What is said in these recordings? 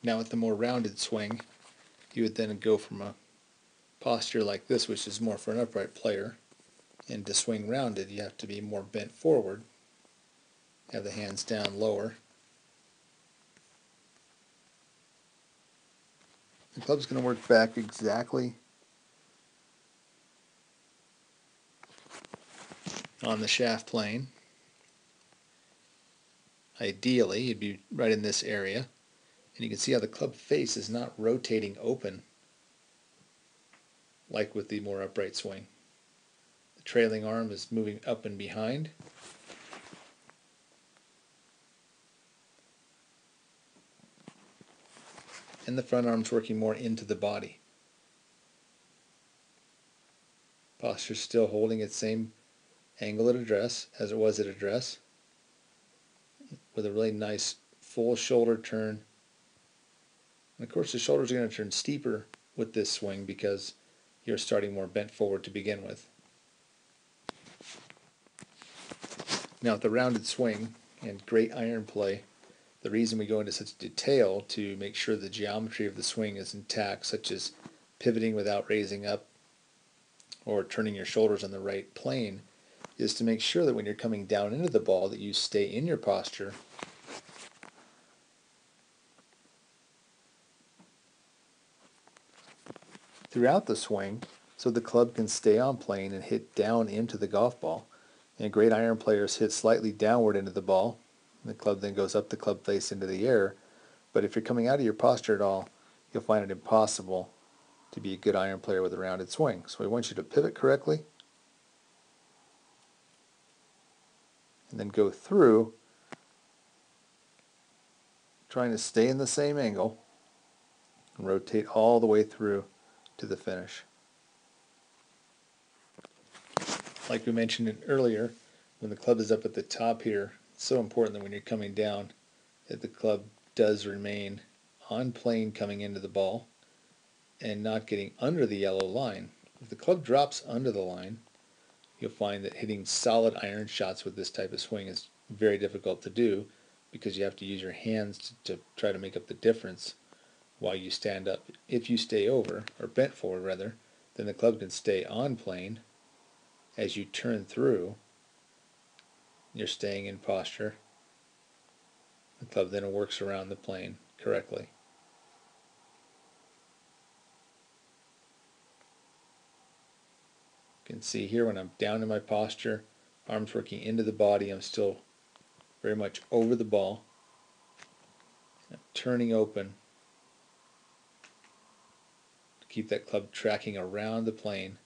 Now with the more rounded swing, you would then go from a posture like this, which is more for an upright player, and to swing rounded you have to be more bent forward, have the hands down lower. The club's going to work back exactly on the shaft plane. Ideally, you'd be right in this area, and you can see how the club face is not rotating open like with the more upright swing. The trailing arm is moving up and behind. And the front arm's working more into the body. Posture's still holding its same angle at address as it was at address, with a really nice full shoulder turn. And of course the shoulders are going to turn steeper with this swing because you're starting more bent forward to begin with. Now with the rounded swing and great iron play, the reason we go into such detail to make sure the geometry of the swing is intact, such as pivoting without raising up or turning your shoulders on the right plane, is to make sure that when you're coming down into the ball that you stay in your posture throughout the swing so the club can stay on plane and hit down into the golf ball. And great iron players hit slightly downward into the ball. The club then goes up the club face into the air. But if you're coming out of your posture at all, you'll find it impossible to be a good iron player with a rounded swing. So we want you to pivot correctly and then go through, trying to stay in the same angle and rotate all the way through to the finish. Like we mentioned earlier, when the club is up at the top here, it's so important that when you're coming down that the club does remain on plane coming into the ball and not getting under the yellow line. If the club drops under the line, you'll find that hitting solid iron shots with this type of swing is very difficult to do because you have to use your hands to try to make up the difference while you stand up. If you stay over, or bent forward rather, then the club can stay on plane. As you turn through, you're staying in posture. The club then works around the plane correctly. You can see here when I'm down in my posture, arms working into the body, I'm still very much over the ball. I'm turning open to keep that club tracking around the plane.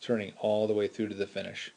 Turning all the way through to the finish.